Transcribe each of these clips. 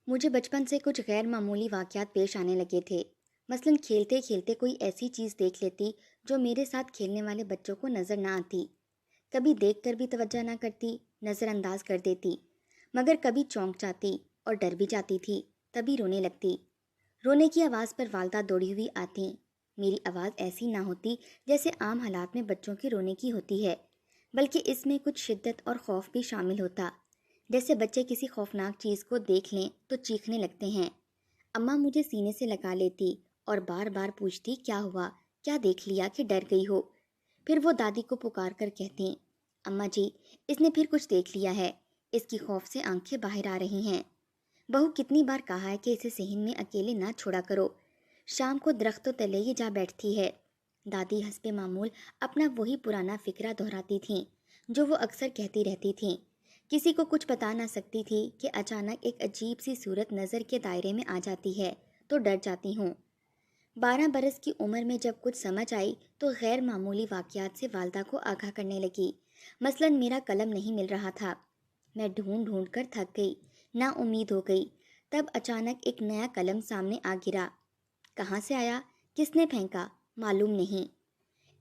مجھے بچپن سے کچھ غیر معمولی واقعات پیش آنے لگے تھے۔ مثلاً کھیلتے کھیلتے کوئی ایسی چیز دیکھ لیتی جو میرے ساتھ کھیلنے والے بچوں کو نظر نہ آتی۔ کبھی دیکھ کر بھی توجہ نہ کرتی، نظر انداز کر دیتی، مگر کبھی چونک جاتی اور ڈر بھی جاتی تھی، تبھی رونے لگتی۔ رونے کی آواز پر والدہ دوڑی ہوئی آتی۔ میری آواز ایسی نہ ہوتی جیسے عام حالات میں بچوں کی رونے کی ہوتی ہے، بلکہ اس میں کچھ شدت اور خوف بھی شامل ہوتا، جیسے بچے کسی خوفناک چیز کو دیکھ لیں تو چیخنے لگتے ہیں۔ اماں مجھے سینے سے لگا لیتی اور بار بار پوچھتی کیا ہوا، کیا دیکھ لیا کہ ڈر گئی ہو۔ پھر وہ دادی کو پکار کر کہتی، اماں جی، اس نے پھر کچھ دیکھ لیا ہے، اس کی خوف سے آنکھیں باہر آ رہی ہیں۔ بہو کتنی بار کہا ہے کہ اسے صحن میں اکیلے نہ چھوڑا کرو، شام کو درختوں تلے ہی جا بیٹھتی ہے۔ دادی حسب معمول اپنا وہی پرانا فکرہ دہراتی تھیں جو وہ اکثر کہتی رہتی تھیں۔ کسی کو کچھ بتا نہ سکتی تھی کہ اچانک ایک عجیب سی صورت نظر کے دائرے میں آ جاتی ہے تو ڈر جاتی ہوں۔ 12 برس کی عمر میں جب کچھ سمجھ آئی تو غیر معمولی واقعات سے والدہ کو آگاہ کرنے لگی۔ مثلاً میرا قلم نہیں مل رہا تھا، میں ڈھونڈ ڈھونڈ کر تھک گئی، نا امید ہو گئی۔ تب اچانک ایک نیا قلم سامنے آ گرا۔ کہاں سے آیا، کس نے پھینکا، معلوم نہیں۔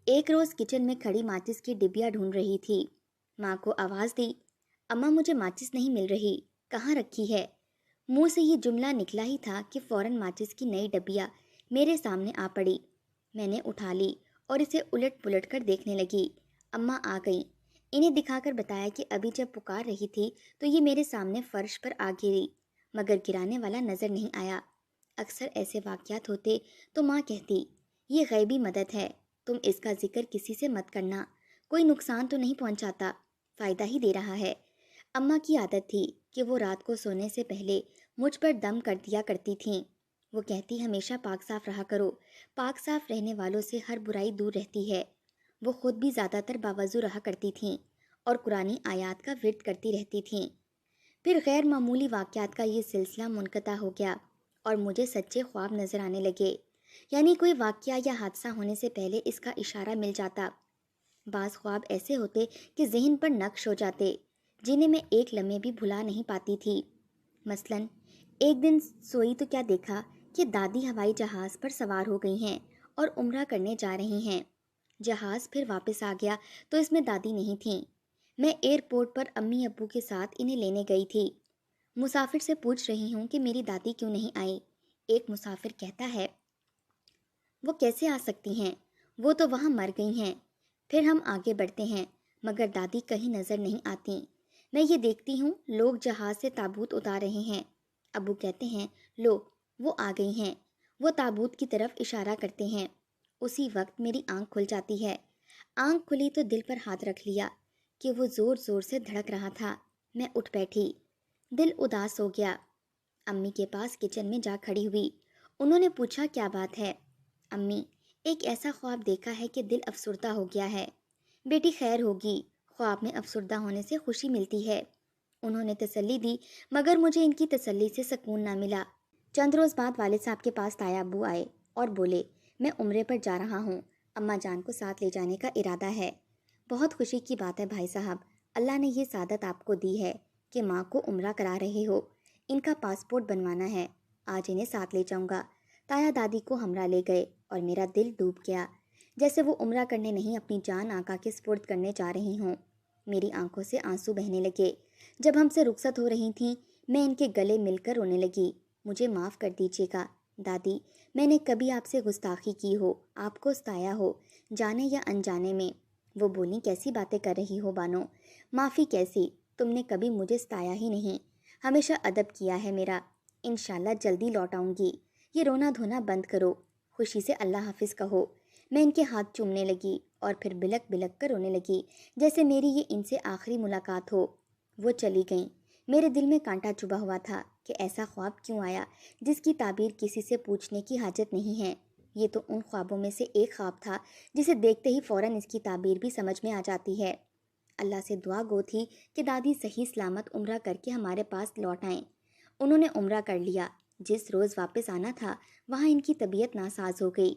ایک روز کچن میں کھڑی ماچس کی ڈبیا ڈھونڈ رہی تھی، ماں کو آواز دی، اماں مجھے ماچس نہیں مل رہی، کہاں رکھی ہے؟ منہ سے یہ جملہ نکلا ہی تھا کہ فوراً ماچس کی نئی ڈبیا میرے سامنے آ پڑی۔ میں نے اٹھا لی اور اسے الٹ پلٹ کر دیکھنے لگی۔ اماں آ گئیں۔ انہیں دکھا کر بتایا کہ ابھی جب پکار رہی تھی تو یہ میرے سامنے فرش پر آ گری، مگر گرانے والا نظر نہیں آیا۔ اکثر ایسے واقعات ہوتے تو ماں کہتی، یہ غیبی مدد ہے، تم اس کا ذکر کسی سے مت کرنا، کوئی نقصان تو نہیں پہنچاتا، فائدہ ہی دے رہا ہے۔ اماں کی عادت تھی کہ وہ رات کو سونے سے پہلے مجھ پر دم کر دیا کرتی تھیں۔ وہ کہتی ہمیشہ پاک صاف رہا کرو، پاک صاف رہنے والوں سے ہر برائی دور رہتی ہے۔ وہ خود بھی زیادہ تر باوضو رہا کرتی تھیں اور قرآنی آیات کا ورد کرتی رہتی تھیں۔ پھر غیر معمولی واقعات کا یہ سلسلہ منقطع ہو گیا اور مجھے سچے خواب نظر آنے لگے، یعنی کوئی واقعہ یا حادثہ ہونے سے پہلے اس کا اشارہ مل جاتا۔ بعض خواب ایسے ہوتے کہ ذہن پر نقش ہو جاتے، جنہیں میں ایک لمحے بھی بھلا نہیں پاتی تھی۔ مثلاً ایک دن سوئی تو کیا دیکھا کہ دادی ہوائی جہاز پر سوار ہو گئی ہیں اور عمرہ کرنے جا رہی ہیں۔ جہاز پھر واپس آ گیا تو اس میں دادی نہیں تھیں۔ میں ایئرپورٹ پر امی ابو کے ساتھ انہیں لینے گئی تھی۔ مسافر سے پوچھ رہی ہوں کہ میری دادی کیوں نہیں آئی۔ ایک مسافر کہتا ہے، وہ کیسے آ سکتی ہیں، وہ تو وہاں مر گئی ہیں۔ پھر ہم آگے بڑھتے ہیں، مگر دادی کہیں نظر نہیں آتی۔ میں یہ دیکھتی ہوں لوگ جہاز سے تابوت اتار رہے ہیں۔ ابو کہتے ہیں، لو وہ آ گئی ہیں۔ وہ تابوت کی طرف اشارہ کرتے ہیں۔ اسی وقت میری آنکھ کھل جاتی ہے۔ آنکھ کھلی تو دل پر ہاتھ رکھ لیا کہ وہ زور زور سے دھڑک رہا تھا۔ میں اٹھ بیٹھی، دل اداس ہو گیا۔ امی کے پاس کچن میں جا کھڑی ہوئی۔ انہوں نے پوچھا کیا بات ہے؟ امی، ایک ایسا خواب دیکھا ہے کہ دل افسردہ ہو گیا ہے۔ بیٹی خیر ہوگی، خواب میں افسردہ ہونے سے خوشی ملتی ہے۔ انہوں نے تسلی دی، مگر مجھے ان کی تسلی سے سکون نہ ملا۔ چند روز بعد والد صاحب کے پاس تایا ابو آئے اور بولے، میں عمرے پر جا رہا ہوں، اماں جان کو ساتھ لے جانے کا ارادہ ہے۔ بہت خوشی کی بات ہے بھائی صاحب، اللہ نے یہ سعادت آپ کو دی ہے کہ ماں کو عمرہ کرا رہے ہو۔ ان کا پاسپورٹ بنوانا ہے، آج انہیں ساتھ لے جاؤں گا۔ تایا دادی کو ہمراہ لے گئے اور میرا دل ڈوب گیا، جیسے وہ عمرہ کرنے نہیں اپنی جان آقا کے سپرد کرنے جا رہی ہوں۔ میری آنکھوں سے آنسو بہنے لگے۔ جب ہم سے رخصت ہو رہی تھیں، میں ان کے گلے مل کر رونے لگی۔ مجھے معاف کر دیجیے گا دادی، میں نے کبھی آپ سے گستاخی کی ہو، آپ کو ستایا ہو، جانے یا انجانے میں۔ وہ بولیں، کیسی باتیں کر رہی ہو بانو، معافی کیسی، تم نے کبھی مجھے ستایا ہی نہیں، ہمیشہ ادب کیا ہے میرا۔ انشاءاللہ جلدی لوٹ آؤں گی، یہ رونا دھونا بند کرو، خوشی سے اللہ حافظ کہو۔ میں ان کے ہاتھ چومنے لگی اور پھر بلک بلک کر رونے لگی، جیسے میری یہ ان سے آخری ملاقات ہو۔ وہ چلی گئیں۔ میرے دل میں کانٹا چبھا ہوا تھا کہ ایسا خواب کیوں آیا جس کی تعبیر کسی سے پوچھنے کی حاجت نہیں ہے۔ یہ تو ان خوابوں میں سے ایک خواب تھا جسے دیکھتے ہی فوراً اس کی تعبیر بھی سمجھ میں آ جاتی ہے۔ اللہ سے دعا گو تھی کہ دادی صحیح سلامت عمرہ کر کے ہمارے پاس لوٹ آئیں۔ انہوں نے عمرہ کر لیا۔ جس روز واپس آنا تھا وہاں ان کی طبیعت ناساز ہو گئی۔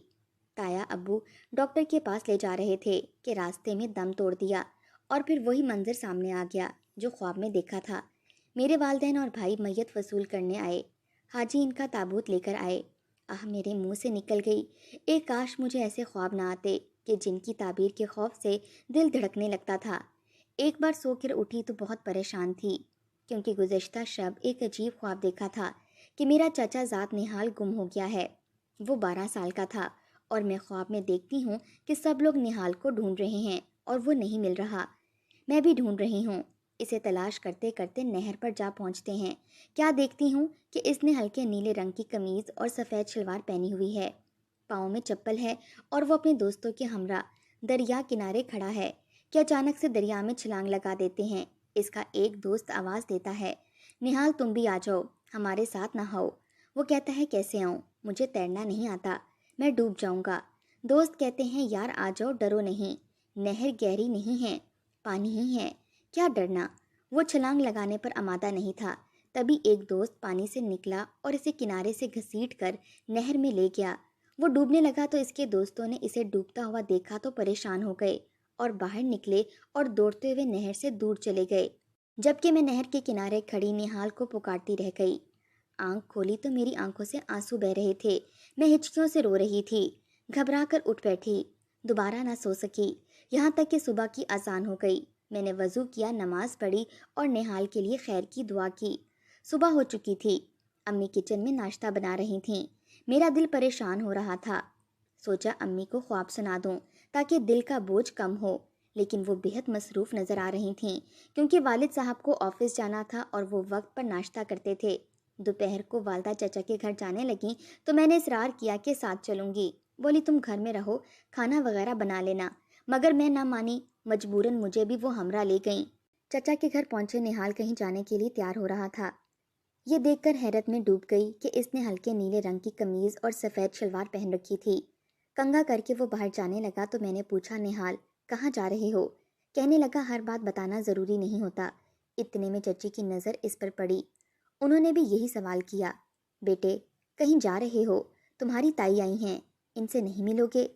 تایا ابو ڈاکٹر کے پاس لے جا رہے تھے کہ راستے میں دم توڑ دیا اور پھر وہی منظر سامنے آ گیا جو خواب میں دیکھا تھا۔ میرے والدین اور بھائی میت وصول کرنے آئے۔ حاجی ان کا تابوت لے کر آئے۔ میرے منہ سے نکل گئی، ایک کاش مجھے ایسے خواب نہ آتے کہ جن کی تعبیر کے خوف سے دل دھڑکنے لگتا تھا۔ ایک بار سو کر اٹھی تو بہت پریشان تھی، کیونکہ گزشتہ شب ایک عجیب خواب دیکھا تھا کہ میرا چچا ذات نہال گم ہو گیا ہے۔ وہ 12 سال کا تھا اور میں خواب میں دیکھتی ہوں کہ سب لوگ نہال کو ڈھونڈ رہے ہیں اور وہ نہیں مل رہا۔ میں بھی ڈھونڈ رہی ہوں۔ اسے تلاش کرتے کرتے نہر پر جا پہنچتے ہیں۔ کیا دیکھتی ہوں کہ اس نے ہلکے نیلے رنگ کی قمیض اور سفید شلوار پہنی ہوئی ہے، پاؤں میں چپل ہے اور وہ اپنے دوستوں کے ہمراہ دریا کنارے کھڑا ہے کہ اچانک سے دریا میں چھلانگ لگا دیتے ہیں۔ اس کا ایک دوست آواز دیتا ہے، نہال تم بھی آ جاؤ، ہمارے ساتھ نہاؤ۔ وہ کہتا ہے کیسے آؤں، مجھے تیرنا نہیں آتا، میں ڈوب جاؤں گا۔ دوست کہتے ہیں یار آ جاؤ، ڈرو نہیں، نہر گہری نہیں ہے، پانی ہی ہے، کیا ڈرنا۔ وہ چھلانگ لگانے پر آمادہ نہیں تھا، تبھی ایک دوست پانی سے نکلا اور اسے کنارے سے گھسیٹ کر نہر میں لے گیا۔ وہ ڈوبنے لگا تو اس کے دوستوں نے اسے ڈوبتا ہوا دیکھا تو پریشان ہو گئے اور باہر نکلے اور دوڑتے ہوئے نہر سے دور چلے گئے، جبکہ میں نہر کے کنارے کھڑی نہال کو پکارتی رہ گئی۔ آنکھ کھولی تو میری آنکھوں سے آنسو بہہ رہے تھے، میں ہچکیوں سے رو رہی تھی، گھبرا کر اٹھ بیٹھی، دوبارہ نہ سو سکی، یہاں تک کہ صبح کی اذان ہو گئی۔ میں نے وضو کیا، نماز پڑھی اور نہال کے لیے خیر کی دعا کی۔ صبح ہو چکی تھی، امی کچن میں ناشتہ بنا رہی تھیں۔ میرا دل پریشان ہو رہا تھا، سوچا امی کو خواب سنا دوں تاکہ دل کا بوجھ کم ہو، لیکن وہ بہت مصروف نظر آ رہی تھیں کیونکہ والد صاحب کو آفس جانا تھا اور وہ وقت پر ناشتہ کرتے تھے۔ دوپہر کو والدہ چچا کے گھر جانے لگیں تو میں نے اصرار کیا کہ ساتھ چلوں گی۔ بولی تم گھر میں رہو، کھانا وغیرہ بنا لینا، مگر میں نہ مانی، مجبوراً مجھے بھی وہ ہمراہ لے گئیں۔ چچا کے گھر پہنچے نہال کہیں جانے کے لیے تیار ہو رہا تھا۔ یہ دیکھ کر حیرت میں ڈوب گئی کہ اس نے ہلکے نیلے رنگ کی قمیض اور سفید شلوار پہن رکھی تھی۔ کنگا کر کے وہ باہر جانے لگا تو میں نے پوچھا نہال کہاں جا رہے ہو؟ کہنے لگا ہر بات بتانا ضروری نہیں ہوتا۔ اتنے میں چچی کی نظر اس پر پڑی، انہوں نے بھی یہی سوال کیا، بیٹے کہیں جا رہے ہو؟ تمہاری تائی آئی ہیں، ان سے نہیں ملو گے؟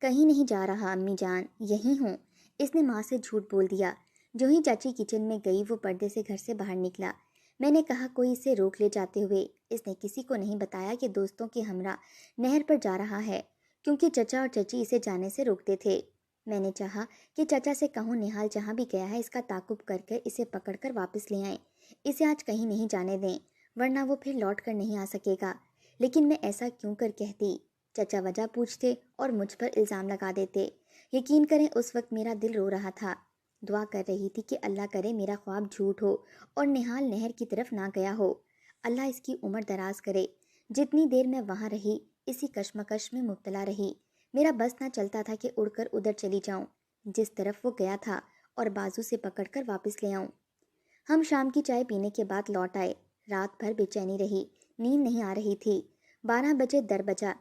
کہیں نہیں جا رہا امی جان، یہی ہوں۔ اس نے ماں سے جھوٹ بول دیا۔ جو ہی چاچی کچن میں گئی وہ پردے سے گھر سے باہر نکلا۔ میں نے کہا کوئی اسے روک لے جاتے ہوئے۔ اس نے کسی کو نہیں بتایا کہ دوستوں کے ہمراہ نہر پر جا رہا ہے، کیونکہ چچا اور چچی اسے جانے سے روکتے تھے۔ میں نے چاہا کہ چچا سے کہوں نہال جہاں بھی گیا ہے اس کا تعاقب کر کے اسے پکڑ کر واپس لے آئیں، اسے آج کہیں نہیں جانے دیں، ورنہ وہ پھر لوٹ کر نہیں آ سکے گا۔ لیکن میں ایسا کیوں کر کہتی؟ چچا وجہ پوچھتے اور مجھ پر الزام لگا دیتے۔ یقین کریں اس وقت میرا دل رو رہا تھا، دعا کر رہی تھی کہ اللہ کرے میرا خواب جھوٹ ہو اور نہال نہر کی طرف نہ گیا ہو، اللہ اس کی عمر دراز کرے۔ جتنی دیر میں وہاں رہی اسی کشمکش میں مبتلا رہی، میرا بس نہ چلتا تھا کہ اڑ کر ادھر چلی جاؤں جس طرف وہ گیا تھا اور بازو سے پکڑ کر واپس لے آؤں۔ ہم شام کی چائے پینے کے بعد لوٹ آئے۔ رات بھر بے چینی رہی، نیند نہیں آ رہی تھی۔ 12 بجے در بجا،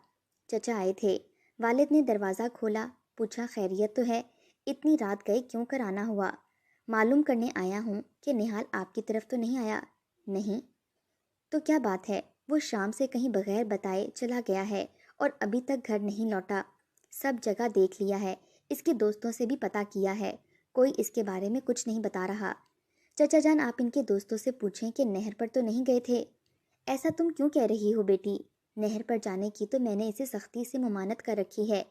چچا آئے تھے۔ والد نے دروازہ کھولا، پوچھا خیریت تو ہے؟ اتنی رات گئے کیوں کر آنا ہوا؟ معلوم کرنے آیا ہوں کہ نہال آپ کی طرف تو نہیں آیا؟ نہیں تو کیا بات ہے؟ وہ شام سے کہیں بغیر بتائے چلا گیا ہے اور ابھی تک گھر نہیں لوٹا۔ سب جگہ دیکھ لیا ہے، اس کے دوستوں سے بھی پتہ کیا ہے، کوئی اس کے بارے میں کچھ نہیں بتا رہا۔ چچا جان آپ ان کے دوستوں سے پوچھیں کہ نہر پر تو نہیں گئے تھے۔ ایسا تم کیوں کہہ رہی ہو بیٹی؟ نہر پر جانے کی تو میں نے اسے سختی سے ممانعت کر رکھی ہے۔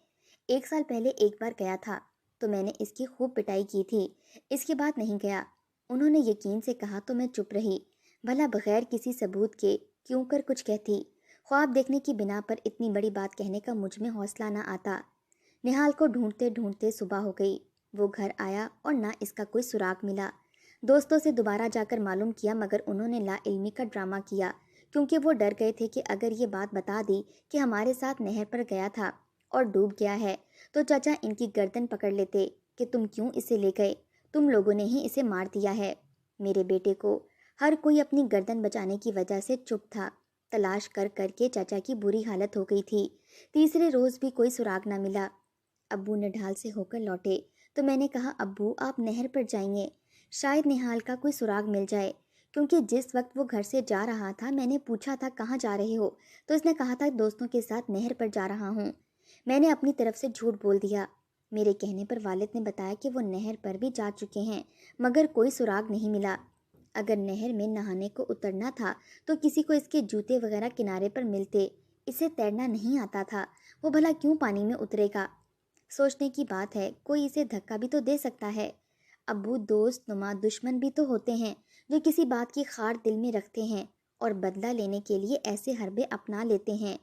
1 سال پہلے ایک بار گیا تھا تو میں نے اس کی خوب پٹائی کی تھی، اس کے بعد نہیں گیا۔ انہوں نے یقین سے کہا تو میں چپ رہی، بھلا بغیر کسی ثبوت کے کیوں کر کچھ کہتی؟ خواب دیکھنے کی بنا پر اتنی بڑی بات کہنے کا مجھ میں حوصلہ نہ آتا۔ نہال کو ڈھونڈتے ڈھونڈتے صبح ہو گئی، وہ گھر آیا اور نہ اس کا کوئی سراغ ملا۔ دوستوں سے دوبارہ جا کر معلوم کیا مگر انہوں نے لا علمی کا ڈرامہ کیا، کیونکہ وہ ڈر گئے تھے کہ اگر یہ بات بتا دی کہ ہمارے ساتھ نہر پر گیا تھا اور ڈوب گیا ہے تو چچا ان کی گردن پکڑ لیتے کہ تم کیوں اسے لے گئے، تم لوگوں نے ہی اسے مار دیا ہے۔ میرے بیٹے کو ہر کوئی اپنی گردن بچانے کی وجہ سے چپ تھا، تلاش کر کر کے چچا کی بری حالت ہو گئی تھی۔ تیسرے روز بھی کوئی سراغ نہ ملا۔ ابو نڈھال سے ہو کر لوٹے تو میں نے کہا ابو آپ نہر پر جائیں، شاید نہال کا کوئی سراغ مل جائے، کیونکہ جس وقت وہ گھر سے جا رہا تھا میں نے پوچھا تھا کہاں جا رہے ہو تو اس نے کہا تھا دوستوں کے ساتھ نہر پر جا رہا ہوں۔ میں نے اپنی طرف سے جھوٹ بول دیا۔ میرے کہنے پر والد نے بتایا کہ وہ نہر پر بھی جا چکے ہیں مگر کوئی سراغ نہیں ملا۔ اگر نہر میں نہانے کو اترنا تھا تو کسی کو اس کے جوتے وغیرہ کنارے پر ملتے۔ اسے تیرنا نہیں آتا تھا، وہ بھلا کیوں پانی میں اترے گا؟ سوچنے کی بات ہے، کوئی اسے دھکا بھی تو دے سکتا ہے۔ ابو دوست نما دشمن بھی تو ہوتے ہیں جو کسی بات کی خار دل میں رکھتے ہیں اور بدلہ لینے کے لیے ایسے حربے اپنا لیتے ہیں۔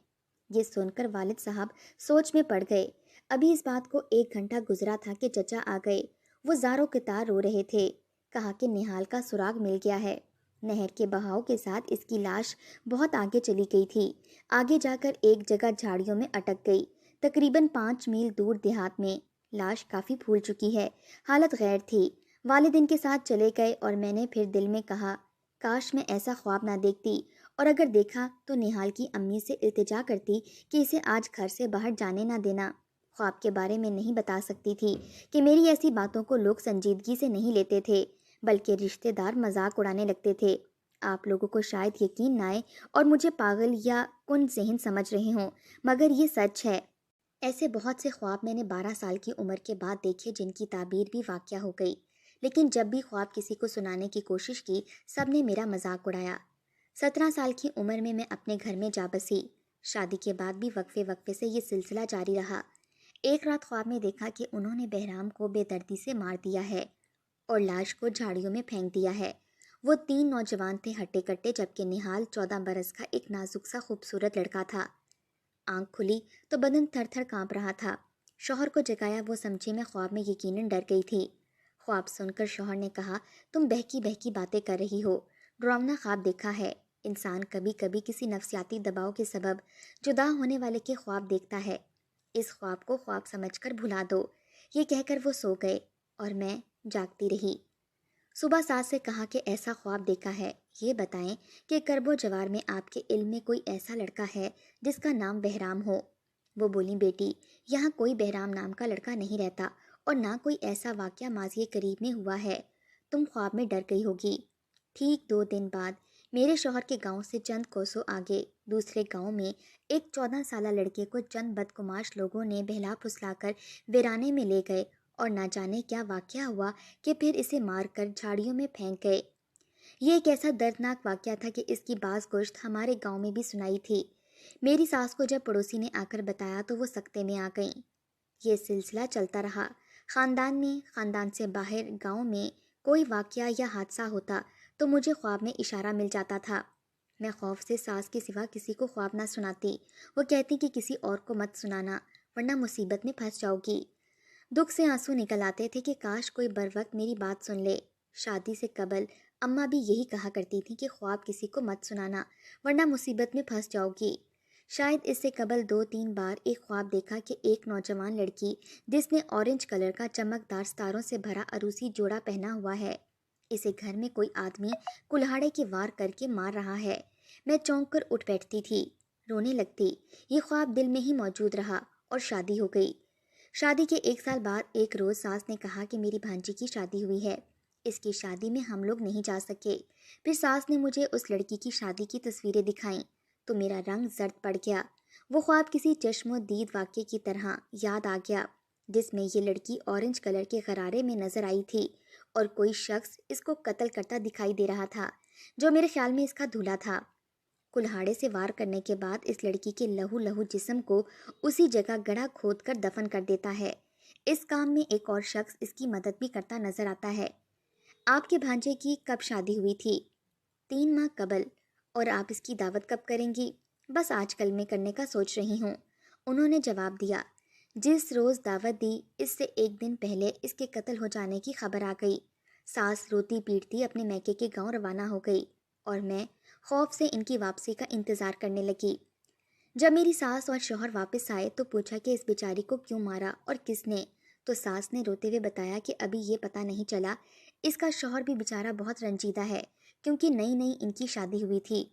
یہ سن کر والد صاحب سوچ میں پڑ گئے۔ ابھی اس بات کو 1 گھنٹہ گزرا تھا کہ چچا آ گئے۔ وہ زاروں کے تار رو رہے تھے۔ کہا کہ نہال کا سراغ مل گیا ہے۔ نہر کے بہاؤ کے ساتھ اس کی لاش بہت آگے چلی گئی تھی، آگے جا کر ایک جگہ جھاڑیوں میں اٹک گئی، تقریباً 5 میل دور دیہات میں۔ لاش کافی پھول چکی ہے، حالت غیر تھی۔ والد ان کے ساتھ چلے گئے اور میں نے پھر دل میں کہا کاش میں ایسا خواب نہ دیکھتی، اور اگر دیکھا تو نہال کی امی سے التجا کرتی کہ اسے آج گھر سے باہر جانے نہ دینا۔ خواب کے بارے میں نہیں بتا سکتی تھی کہ میری ایسی باتوں کو لوگ سنجیدگی سے نہیں لیتے تھے، بلکہ رشتہ دار مذاق اڑانے لگتے تھے۔ آپ لوگوں کو شاید یقین نہ آئے اور مجھے پاگل یا کن ذہن سمجھ رہے ہوں، مگر یہ سچ ہے۔ ایسے بہت سے خواب میں نے 12 سال کی عمر کے بعد دیکھے جن کی تعبیر بھی واقعہ ہو گئی، لیکن جب بھی خواب کسی کو سنانے کی کوشش کی سب نے میرا مذاق اڑایا۔ 17 سال کی عمر میں اپنے گھر میں جا بسی۔ شادی کے بعد بھی وقفے وقفے سے یہ سلسلہ جاری رہا۔ ایک رات خواب میں دیکھا کہ انہوں نے بہرام کو بے دردی سے مار دیا ہے اور لاش کو جھاڑیوں میں پھینک دیا ہے۔ وہ 3 نوجوان تھے ہٹے کٹے، جبکہ نہال 14 برس کا ایک نازک سا خوبصورت لڑکا تھا۔ آنکھ کھلی تو بدن تھر تھر کانپ رہا تھا۔ شوہر کو جگایا، وہ سمجھے میں خواب میں یقیناً ڈر گئی تھی۔ خواب سن کر شوہر نے کہا تم بہکی بہکی باتیں کر رہی ہو، ڈراؤنا خواب دیکھا ہے۔ انسان کبھی کبھی کسی نفسیاتی دباؤ کے سبب جدا ہونے والے کے خواب دیکھتا ہے، اس خواب کو خواب سمجھ کر بھلا دو۔ یہ کہہ کر وہ سو گئے اور میں جاگتی رہی۔ صبح ساس سے کہا کہ ایسا خواب دیکھا ہے، یہ بتائیں کہ کرب و جوار میں آپ کے علم میں کوئی ایسا لڑکا ہے جس کا نام بہرام ہو؟ وہ بولی بیٹی یہاں کوئی بہرام نام کا لڑکا نہیں رہتا اور نہ کوئی ایسا واقعہ ماضی قریب میں ہوا ہے، تم خواب میں ڈر گئی ہوگی۔ ٹھیک 2 دن بعد میرے شوہر کے گاؤں سے چند کوسوں آگے دوسرے گاؤں میں ایک 14 سالہ لڑکے کو چند بدگماش لوگوں نے بہلا پھسلا کر ویرانے میں لے گئے اور نہ جانے کیا واقعہ ہوا کہ پھر اسے مار کر جھاڑیوں میں پھینک گئے۔ یہ ایک ایسا دردناک واقعہ تھا کہ اس کی بعض گوشت ہمارے گاؤں میں بھی سنائی تھی۔ میری ساس کو جب پڑوسی نے آ کر بتایا تو وہ سکتے میں آ گئیں۔ یہ سلسلہ چلتا رہا، خاندان میں، خاندان سے باہر، گاؤں میں کوئی واقعہ یا حادثہ ہوتا تو مجھے خواب میں اشارہ مل جاتا تھا۔ میں خوف سے ساس کے سوا کسی کو خواب نہ سناتی۔ وہ کہتی کہ کسی اور کو مت سنانا ورنہ مصیبت میں پھنس جاؤ گی۔ دکھ سے آنسو نکل آتے تھے کہ کاش کوئی بر وقت میری بات سن لے۔ شادی سے قبل اماں بھی یہی کہا کرتی تھیں کہ خواب کسی کو مت سنانا ورنہ مصیبت میں پھنس جاؤ گی۔ شاید اس سے قبل 2-3 بار ایک خواب دیکھا کہ ایک نوجوان لڑکی جس نے اورنج کلر کا چمکدار ستاروں سے بھرا عروسی جوڑا پہنا ہوا ہے، اسے گھر میں کوئی آدمی کلہاڑے کے وار کر کے مار رہا ہے۔ میں چونک کر اٹھ بیٹھتی تھی، رونے لگتی۔ یہ خواب دل میں ہی موجود رہا اور شادی ہو گئی۔ شادی کے 1 سال بعد ایک روز ساس نے کہا کہ میری بھانجی کی شادی ہوئی ہے، اس کی شادی میں ہم لوگ نہیں جا سکے۔ پھر ساس نے مجھے اس لڑکی کی شادی کی تصویریں دکھائیں تو میرا رنگ زرد پڑ گیا۔ وہ خواب کسی چشم و دید واقعے کی طرح یاد آ گیا جس میں یہ لڑکی اورنج کلر کے غرارے میں نظر آئی تھی اور کوئی شخص اس کو قتل کرتا دکھائی دے رہا تھا جو میرے خیال میں اس کا دولہا تھا۔ کلہاڑے سے وار کرنے کے بعد اس لڑکی کے لہو لہو جسم کو اسی جگہ گڑھا کھود کر دفن کر دیتا ہے۔ اس کام میں ایک اور شخص اس کی مدد بھی کرتا نظر آتا ہے۔ آپ کے بھانجے کی کب شادی ہوئی تھی؟ 3 ماہ قبل۔ اور آپ اس کی دعوت کب کریں گی؟ بس آج کل میں کرنے کا سوچ رہی ہوں، انہوں نے جواب دیا۔ جس روز دعوت دی اس سے 1 دن پہلے اس کے قتل ہو جانے کی خبر آ گئی۔ ساس روتی پیٹتی اپنے میکے کے گاؤں روانہ ہو گئی اور میں خوف سے ان کی واپسی کا انتظار کرنے لگی۔ جب میری ساس اور شوہر واپس آئے تو پوچھا کہ اس بیچاری کو کیوں مارا اور کس نے، تو ساس نے روتے ہوئے بتایا کہ ابھی یہ پتہ نہیں چلا، اس کا شوہر بھی بیچارہ بہت رنجیدہ ہے کیونکہ نئی نئی ان کی شادی ہوئی تھی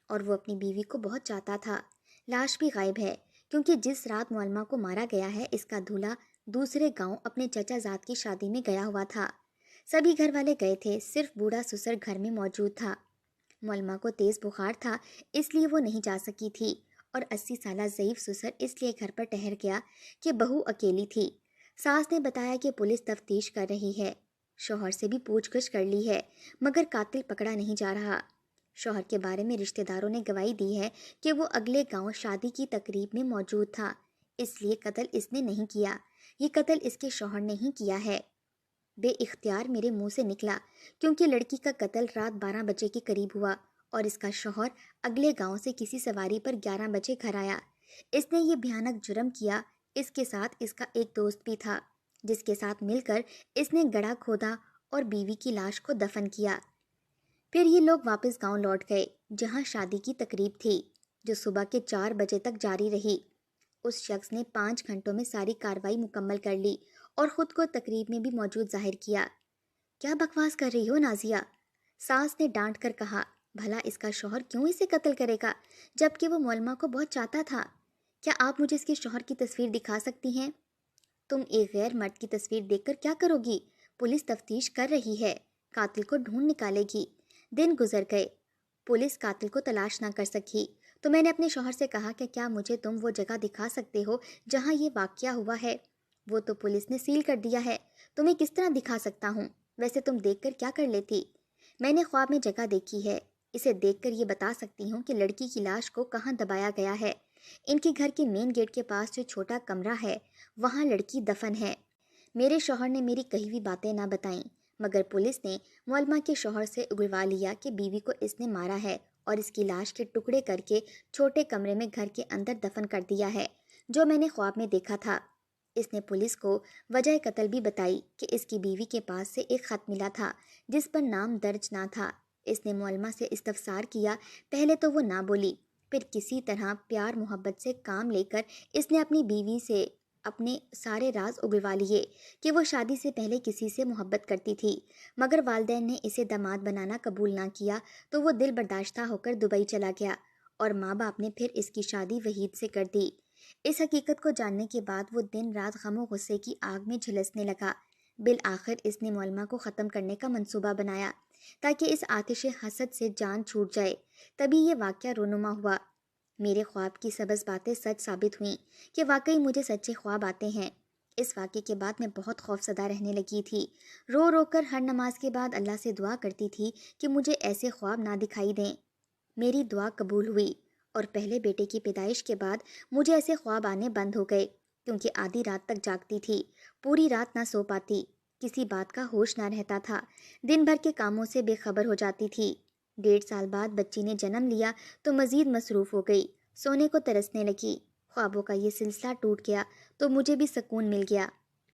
اور وہ اپنی بیوی کو بہت چاہتا تھا۔ لاش بھی غائب ہے کیونکہ جس رات معلمہ کو مارا گیا ہے اس کا دولہا دوسرے گاؤں اپنے چچا زاد کی شادی میں گیا ہوا تھا۔ سبھی گھر والے گئے تھے، صرف بوڑھا سسر گھر میں موجود تھا۔ معلمہ کو تیز بخار تھا اس لیے وہ نہیں جا سکی تھی اور 80 سالہ ضعیف سسر اس لیے گھر پر ٹھہر گیا کہ بہو اکیلی تھی۔ ساس نے بتایا کہ پولیس تفتیش کر رہی ہے۔ شوہر سے بھی پوچھ گچھ کر لی ہے مگر قاتل پکڑا نہیں جا رہا۔ شوہر کے بارے میں رشتہ داروں نے گواہی دی ہے کہ وہ اگلے گاؤں شادی کی تقریب میں موجود تھا، اس لیے قتل اس نے نہیں کیا، یہ قتل اس کے شوہر نے ہی کیا ہے۔ بے اختیار میرے منہ سے نکلا کیونکہ لڑکی کا قتل رات 12 بجے کے قریب ہوا اور اس کا شوہر اگلے گاؤں سے کسی سواری پر 11 بجے گھر آیا۔ اس نے یہ بھیانک جرم کیا۔ اس کے ساتھ اس کا ایک دوست بھی تھا جس کے ساتھ مل کر اس نے گڑھا کھودا اور بیوی کی لاش کو دفن کیا۔ پھر یہ لوگ واپس گاؤں لوٹ گئے جہاں شادی کی تقریب تھی جو صبح کے 4 بجے تک جاری رہی۔ اس شخص نے 5 گھنٹوں میں ساری کارروائی مکمل کر لی اور خود کو تقریب میں بھی موجود ظاہر کیا۔ کیا بکواس کر رہی ہو نازیہ؟ ساس نے ڈانٹ کر کہا۔ بھلا اس کا شوہر کیوں اسے قتل کرے گا جبکہ وہ مولما کو بہت چاہتا تھا؟ کیا آپ مجھے اس کے شوہر کی تصویر دکھا سکتی ہیں؟ تم ایک غیر مرد کی تصویر دیکھ کر کیا کرو گی؟ پولیس تفتیش کر رہی ہے، قاتل کو ڈھونڈ نکالے گی۔ دن گزر گئے، پولیس قاتل کو تلاش نہ کر سکی تو میں نے اپنے شوہر سے کہا کہ کیا مجھے تم وہ جگہ دکھا سکتے ہو جہاں یہ واقعہ ہوا ہے؟ وہ تو پولیس نے سیل کر دیا ہے، تمہیں کس طرح دکھا سکتا ہوں؟ ویسے تم دیکھ کر کیا کر لیتی؟ میں نے خواب میں جگہ دیکھی ہے، اسے دیکھ کر یہ بتا سکتی ہوں کہ لڑکی کی لاش کو کہاں دبایا گیا ہے۔ ان کے گھر کے مین گیٹ کے پاس جو چھوٹا کمرہ ہے وہاں لڑکی دفن ہے۔ میرے شوہر نے میری کہی ہوئی باتیں نہ بتائیں مگر پولیس نے مولما کے شوہر سے اگلوا لیا کہ بیوی کو اس نے مارا ہے اور اس کی لاش کے ٹکڑے کر کے چھوٹے کمرے میں گھر کے اندر دفن کر دیا ہے جو میں نے خواب میں دیکھا تھا۔ اس نے پولیس کو وجہ قتل بھی بتائی کہ اس کی بیوی کے پاس سے ایک خط ملا تھا جس پر نام درج نہ تھا۔ اس نے مولما سے استفسار کیا، پہلے تو وہ نہ بولی، پھر کسی طرح پیار محبت سے کام لے کر اس نے اپنی بیوی سے اپنے سارے راز اگلوا لیے کہ وہ شادی سے پہلے کسی سے محبت کرتی تھی مگر والدین نے اسے داماد بنانا قبول نہ کیا تو وہ دل برداشتہ ہو کر دبئی چلا گیا اور ماں باپ نے پھر اس کی شادی وحید سے کر دی۔ اس حقیقت کو جاننے کے بعد وہ دن رات غم و غصے کی آگ میں جھلسنے لگا۔ بالآخر اس نے مولما کو ختم کرنے کا منصوبہ بنایا تاکہ اس آتش حسد سے جان چھوٹ جائے۔ تبھی یہ واقعہ رونما ہوا۔ میرے خواب کی سبز باتیں سچ ثابت ہوئیں کہ واقعی مجھے سچے خواب آتے ہیں۔ اس واقعے کے بعد میں بہت خوفزدہ رہنے لگی تھی، رو رو کر ہر نماز کے بعد اللہ سے دعا کرتی تھی کہ مجھے ایسے خواب نہ دکھائی دیں۔ میری دعا قبول ہوئی اور پہلے بیٹے کی پیدائش کے بعد مجھے ایسے خواب آنے بند ہو گئے کیونکہ آدھی رات تک جاگتی تھی، پوری رات نہ سو پاتی، کسی بات کا ہوش نہ رہتا تھا، دن بھر کے کاموں سے بے خبر ہو جاتی تھی۔ 1.5 سال بعد بچی نے جنم لیا تو مزید مصروف ہو گئی، سونے کو ترسنے لگی۔ خوابوں کا یہ سلسلہ ٹوٹ گیا تو مجھے بھی سکون مل گیا۔